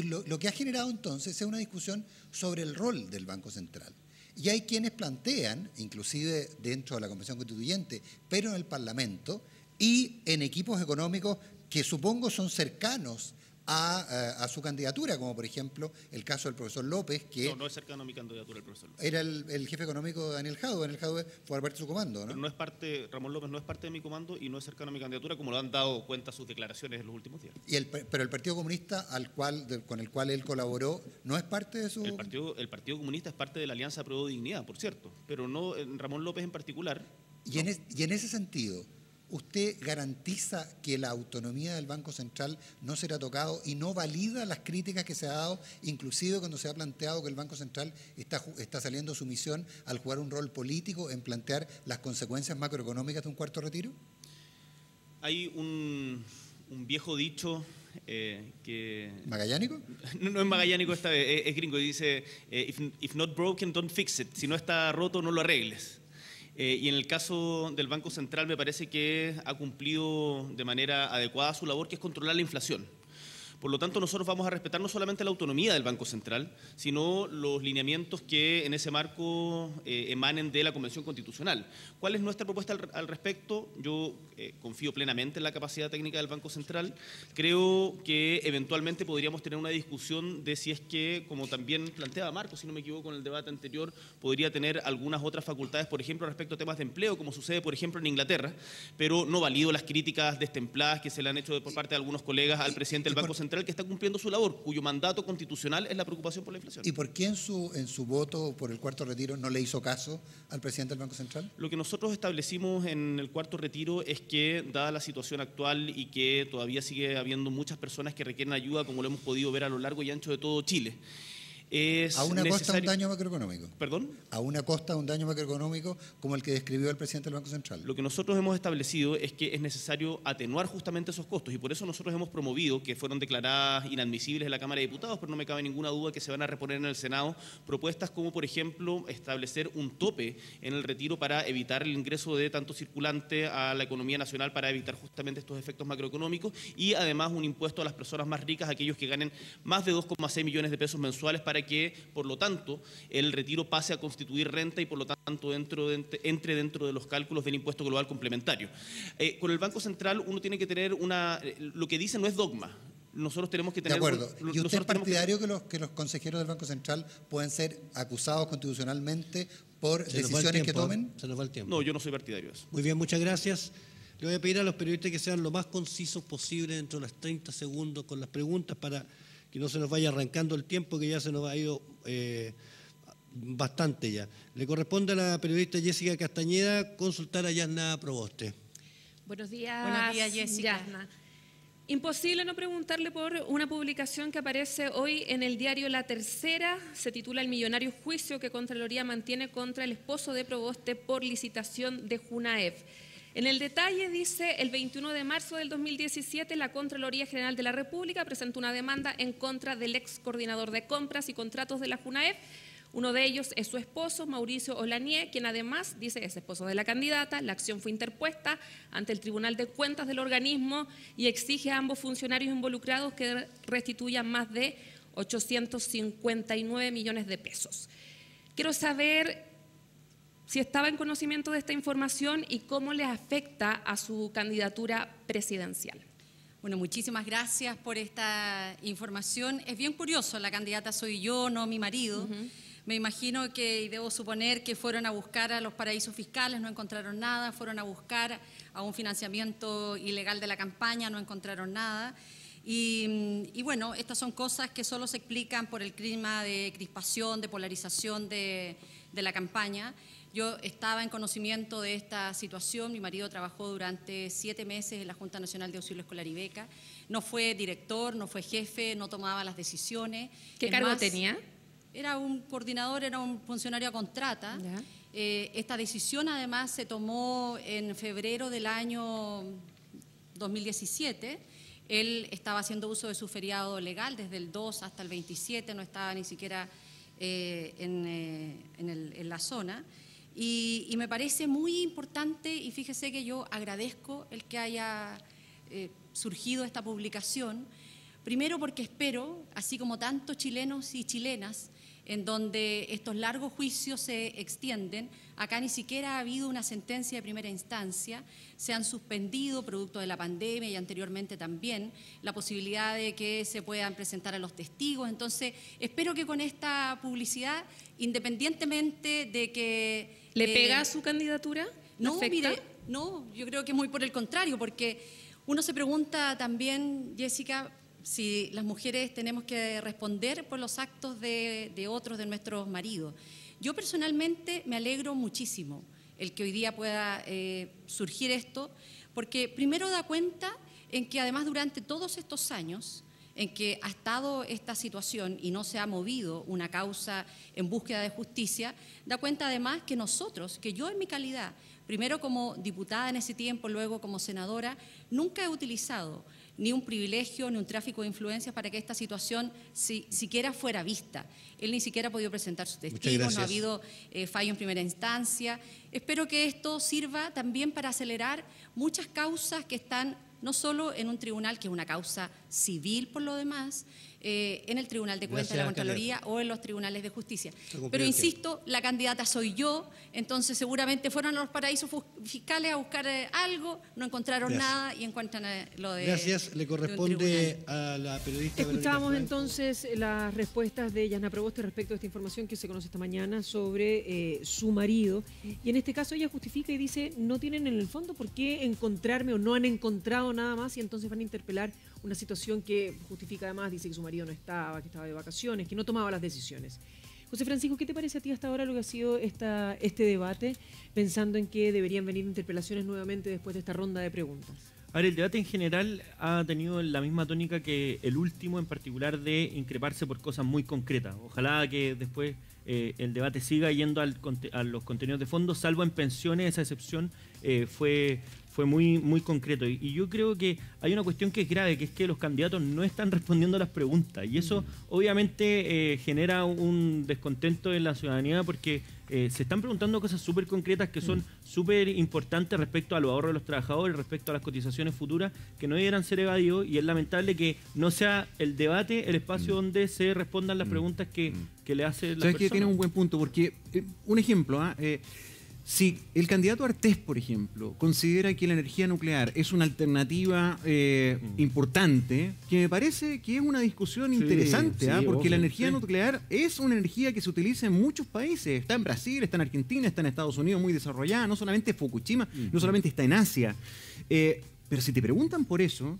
lo que ha generado entonces es una discusión sobre el rol del Banco Central. Y hay quienes plantean, inclusive dentro de la Convención Constituyente, pero en el Parlamento y en equipos económicos que supongo son cercanos a su candidatura, como por ejemplo el caso del profesor López, que no es cercano a mi candidatura el profesor López. era el jefe económico de Daniel Jadwe. Daniel Jadwe fue parte de su comando, ¿no? Pero no es parte, Ramón López no es parte de mi comando y no es cercano a mi candidatura, como lo han dado cuenta sus declaraciones en los últimos días. Pero el Partido Comunista con el cual él colaboró no es parte de su... El Partido Comunista es parte de la Alianza Pro Dignidad, por cierto, pero no Ramón López en particular. Y en ese sentido, ¿usted garantiza que la autonomía del Banco Central no será tocado y no valida las críticas que se ha dado, inclusive cuando se ha planteado que el Banco Central está saliendo de su misión al jugar un rol político en plantear las consecuencias macroeconómicas de un cuarto retiro? Hay un viejo dicho que... ¿Magallánico? No es magallánico esta vez, es gringo, y dice, if not broken, don't fix it. Si no está roto, no lo arregles. Y en el caso del Banco Central me parece que ha cumplido de manera adecuada su labor, que es controlar la inflación. Por lo tanto, nosotros vamos a respetar no solamente la autonomía del Banco Central, sino los lineamientos que en ese marco emanen de la Convención Constitucional. ¿Cuál es nuestra propuesta al respecto? Yo confío plenamente en la capacidad técnica del Banco Central. Creo que eventualmente podríamos tener una discusión de si es que, como también planteaba Marco, si no me equivoco en el debate anterior, podría tener algunas otras facultades, por ejemplo, respecto a temas de empleo, como sucede, por ejemplo, en Inglaterra, pero no valido las críticas destempladas que se le han hecho por parte de algunos colegas al presidente del Banco Central, que está cumpliendo su labor, cuyo mandato constitucional es la preocupación por la inflación. ¿Y por qué en su voto por el cuarto retiro no le hizo caso al presidente del Banco Central? Lo que nosotros establecimos en el cuarto retiro es que, dada la situación actual y que todavía sigue habiendo muchas personas que requieren ayuda, como lo hemos podido ver a lo largo y ancho de todo Chile, a una costa de un daño macroeconómico. ¿Perdón? A una costa de un daño macroeconómico como el que describió el presidente del Banco Central. Lo que nosotros hemos establecido es que es necesario atenuar justamente esos costos y por eso nosotros hemos promovido, que fueron declaradas inadmisibles en la Cámara de Diputados, pero no me cabe ninguna duda que se van a reponer en el Senado, propuestas como, por ejemplo, establecer un tope en el retiro para evitar el ingreso de tanto circulante a la economía nacional, para evitar justamente estos efectos macroeconómicos, y además un impuesto a las personas más ricas, aquellos que ganen más de 2,6 millones de pesos mensuales, para que, por lo tanto, el retiro pase a constituir renta y, por lo tanto, entre dentro de los cálculos del impuesto global complementario. Con el Banco Central uno tiene que tener lo que dice no es dogma. Nosotros tenemos que tener... De acuerdo. ¿Y usted es partidario que los consejeros del Banco Central pueden ser acusados constitucionalmente por decisiones que tomen? Se nos va el tiempo. No, yo no soy partidario de eso. Muy bien, muchas gracias. Le voy a pedir a los periodistas que sean lo más concisos posible dentro de los 30 segundos con las preguntas, para que no se nos vaya arrancando el tiempo, que ya se nos ha ido bastante ya. Le corresponde a la periodista Jessica Castañeda consultar a Yasna Proboste. Buenos días. Buenos días, Jessica. Yasna. Imposible no preguntarle por una publicación que aparece hoy en el diario La Tercera. Se titula El millonario juicio que Contraloría mantiene contra el esposo de Proboste por licitación de Junaef. En el detalle dice, el 21 de marzo del 2017, la Contraloría General de la República presentó una demanda en contra del ex coordinador de compras y contratos de la Junaef. Uno de ellos es su esposo, Mauricio Olanié, quien además, dice, es esposo de la candidata. La acción fue interpuesta ante el Tribunal de Cuentas del organismo y exige a ambos funcionarios involucrados que restituyan más de 859 millones de pesos. Quiero saber si estaba en conocimiento de esta información y cómo les afecta a su candidatura presidencial. Bueno, muchísimas gracias por esta información. Es bien curioso, la candidata soy yo, no mi marido. Me imagino que, y debo suponer que fueron a buscar a los paraísos fiscales, no encontraron nada, fueron a buscar a un financiamiento ilegal de la campaña, no encontraron nada. Y bueno, estas son cosas que solo se explican por el clima de crispación, de polarización de la campaña. Yo estaba en conocimiento de esta situación, mi marido trabajó durante 7 meses en la Junta Nacional de Auxilio Escolar y Beca, no fue director, no fue jefe, no tomaba las decisiones. ¿Qué cargo tenía? Era un coordinador, era un funcionario a contrata. Esta decisión además se tomó en febrero del año 2017. Él estaba haciendo uso de su feriado legal desde el 2 hasta el 27, no estaba ni siquiera en la zona. Y me parece muy importante, y fíjese que yo agradezco el que haya surgido esta publicación, primero porque espero, así como tantos chilenos y chilenas, en donde estos largos juicios se extienden. Acá ni siquiera ha habido una sentencia de primera instancia, se han suspendido, producto de la pandemia y anteriormente también, la posibilidad de que se puedan presentar a los testigos. Entonces, espero que con esta publicidad, independientemente de que... ¿Le pega a su candidatura? No, ¿Afecta? mire, no, yo creo que muy por el contrario, porque uno se pregunta también, Jessica, si las mujeres tenemos que responder por los actos de otros, de nuestros maridos. Yo personalmente me alegro muchísimo el que hoy día pueda surgir esto, porque primero da cuenta en que además durante todos estos años en que ha estado esta situación y no se ha movido una causa en búsqueda de justicia, da cuenta además que nosotros, que yo en mi calidad, primero como diputada en ese tiempo, luego como senadora, nunca he utilizado ni un privilegio, ni un tráfico de influencias para que esta situación siquiera fuera vista. Él ni siquiera ha podido presentar sus testigos, no ha habido fallo en primera instancia. Espero que esto sirva también para acelerar muchas causas que están no solo en un tribunal, que es una causa civil por lo demás, en el Tribunal de Cuentas de la Contraloría o en los tribunales de justicia. Pero insisto, la candidata soy yo, entonces seguramente fueron a los paraísos fiscales a buscar algo, no encontraron nada y encuentran lo de... Gracias, le corresponde a la periodista. Escuchamos entonces las respuestas de Yasna Proboste respecto a esta información que se conoce esta mañana sobre su marido. Y en este caso ella justifica y dice, no tienen en el fondo por qué encontrarme o no han encontrado nada más, y entonces van a interpelar una situación que justifica además, dice que su marido no estaba, que estaba de vacaciones, que no tomaba las decisiones. José Francisco, ¿qué te parece a ti hasta ahora lo que ha sido este debate, pensando en que deberían venir interpelaciones nuevamente después de esta ronda de preguntas? Ahora, el debate en general ha tenido la misma tónica que el último, en particular de increparse por cosas muy concretas. Ojalá que después el debate siga yendo a los contenidos de fondo, salvo en pensiones, esa excepción fue muy concreto. Y yo creo que hay una cuestión que es grave, que es que los candidatos no están respondiendo a las preguntas. Y eso obviamente genera un descontento en la ciudadanía porque se están preguntando cosas súper concretas que son súper importantes respecto a los ahorros de los trabajadores, respecto a las cotizaciones futuras, que no debieran ser evadidos. Y es lamentable que no sea el debate el espacio donde se respondan las preguntas que le hace la persona. ¿Sabes que tiene un buen punto? Porque, un ejemplo, si el candidato Artés, por ejemplo, considera que la energía nuclear es una alternativa importante, que me parece que es una discusión interesante, porque la energía nuclear es una energía que se utiliza en muchos países. Está en Brasil, está en Argentina, está en Estados Unidos muy desarrollada, no solamente Fukushima, no solamente está en Asia. Pero si te preguntan por eso,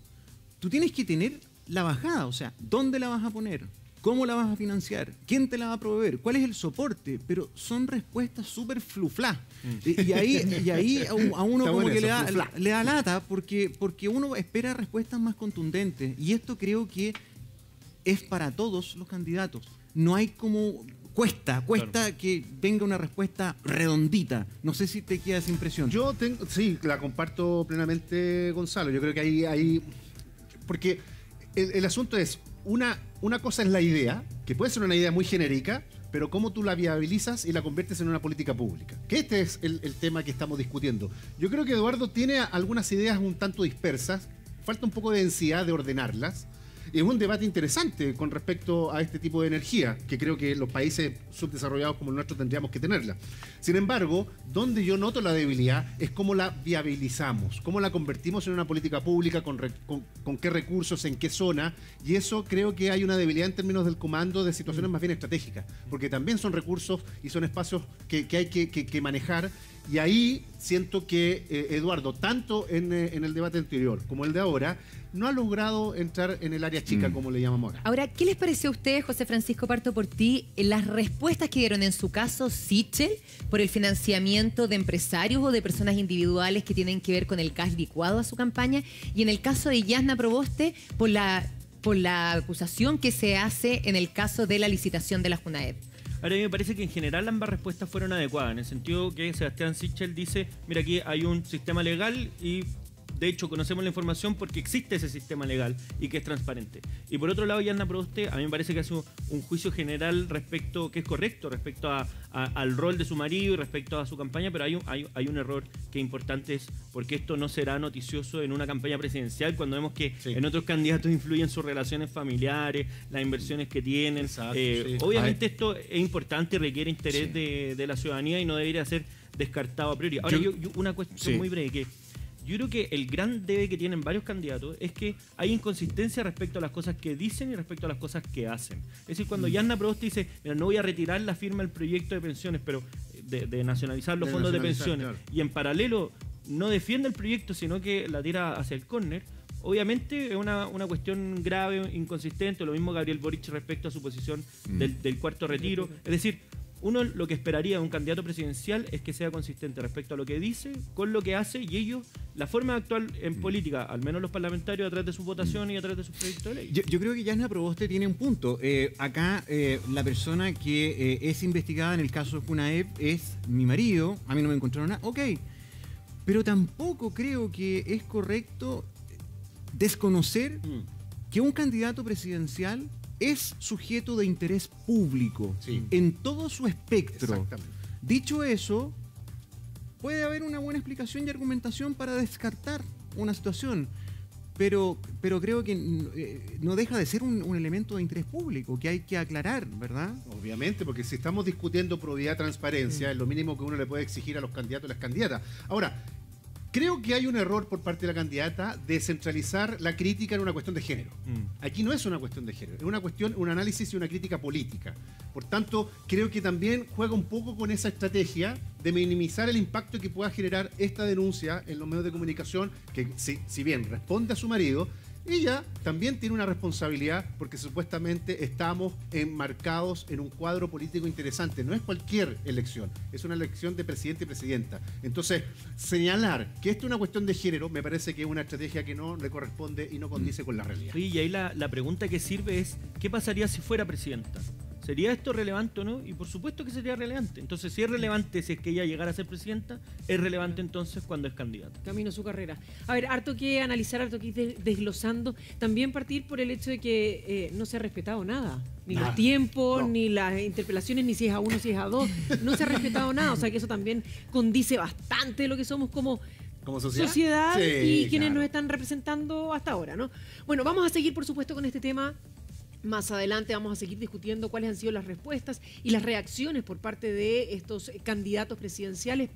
tú tienes que tener la bajada, o sea, ¿dónde la vas a poner? ¿Cómo la vas a financiar? ¿Quién te la va a proveer? ¿Cuál es el soporte? Pero son respuestas súper fluflá. Y ahí a uno como que le da lata porque uno espera respuestas más contundentes. Y esto creo que es para todos los candidatos. No hay como... Cuesta que venga una respuesta redondita. No sé si te queda esa impresión. Sí, la comparto plenamente, Gonzalo. Yo creo que hay porque el asunto es... Una cosa es la idea, que puede ser una idea muy genérica, pero cómo tú la viabilizas y la conviertes en una política pública. Que este es el tema que estamos discutiendo. Yo creo que Eduardo tiene algunas ideas un tanto dispersas, falta un poco de densidad de ordenarlas. Es un debate interesante con respecto a este tipo de energía, que creo que los países subdesarrollados como el nuestro tendríamos que tenerla. Sin embargo, donde yo noto la debilidad es cómo la viabilizamos, cómo la convertimos en una política pública, con qué recursos, en qué zona, y eso creo que hay una debilidad en términos del comando de situaciones más bien estratégicas, porque también son recursos y son espacios que hay que manejar. Y ahí siento que Eduardo, tanto en el debate anterior como el de ahora, no ha logrado entrar en el área chica, como le llamamos ahora. Ahora, ¿qué les pareció a ustedes, José Francisco, parto por ti, las respuestas que dieron en su caso Sichel por el financiamiento de empresarios o de personas individuales que tienen que ver con el gas licuado a su campaña? Y en el caso de Yasna Proboste, por la acusación que se hace en el caso de la licitación de la Junaed. Ahora, a mí me parece que en general ambas respuestas fueron adecuadas, en el sentido que Sebastián Sichel dice, mira, aquí hay un sistema legal y de hecho conocemos la información porque existe ese sistema legal y que es transparente. Y por otro lado, Yarna Proboste a mí me parece que hace un juicio general respecto, que es correcto, respecto al rol de su marido y respecto a su campaña, pero hay un error que es importante, es porque esto no será noticioso en una campaña presidencial cuando vemos que en otros candidatos influyen sus relaciones familiares, las inversiones que tienen. Obviamente esto es importante y requiere interés de la ciudadanía y no debería ser descartado a priori. Ahora, una cuestión muy breve, que yo creo que el gran debe que tienen varios candidatos es que hay inconsistencia respecto a las cosas que dicen y respecto a las cosas que hacen. Es decir, cuando Yarna Proboste dice, mira, no voy a retirar la firma del proyecto de pensiones, pero de nacionalizar los fondos de pensiones, y en paralelo no defiende el proyecto, sino que la tira hacia el córner, obviamente es una cuestión grave, inconsistente. Lo mismo Gabriel Boric respecto a su posición del cuarto retiro. Es decir, uno lo que esperaría de un candidato presidencial es que sea consistente respecto a lo que dice, con lo que hace, y ellos, la forma de actuar en política, al menos los parlamentarios, a través de sus votaciones y a través de sus proyectos de ley. Yo creo que Yarna Proboste tiene un punto. Acá la persona que es investigada en el caso de Funaep es mi marido, a mí no me encontraron nada, ok, pero tampoco creo que es correcto desconocer que un candidato presidencial es sujeto de interés público en todo su espectro. Dicho eso, puede haber una buena explicación y argumentación para descartar una situación, pero creo que no deja de ser un elemento de interés público que hay que aclarar, ¿verdad? Obviamente, porque si estamos discutiendo probidad, transparencia, es lo mínimo que uno le puede exigir a los candidatos y las candidatas. Ahora, creo que hay un error por parte de la candidata de centralizar la crítica en una cuestión de género. Aquí no es una cuestión de género, es una cuestión, un análisis y una crítica política. Por tanto, creo que también juega un poco con esa estrategia de minimizar el impacto que pueda generar esta denuncia en los medios de comunicación, que si bien responde a su marido, ella también tiene una responsabilidad porque supuestamente estamos enmarcados en un cuadro político interesante. No es cualquier elección, es una elección de presidente y presidenta. Entonces, señalar que esto es una cuestión de género me parece que es una estrategia que no le corresponde y no condice con la realidad. Y ahí la pregunta que sirve es, ¿qué pasaría si fuera presidenta? ¿Sería esto relevante o no? Y por supuesto que sería relevante. Entonces, si es relevante, si es que ella llegara a ser presidenta, es relevante entonces cuando es candidata. Camino a su carrera. A ver, harto que analizar, harto que ir desglosando. También partir por el hecho de que no se ha respetado nada. Ni los tiempos, ni las interpelaciones, ni si es a uno, si es a dos. No se ha respetado nada. O sea que eso también condice bastante de lo que somos como sociedad y quienes nos están representando hasta ahora, ¿no? Bueno, vamos a seguir, por supuesto, con este tema. Más adelante vamos a seguir discutiendo cuáles han sido las respuestas y las reacciones por parte de estos candidatos presidenciales.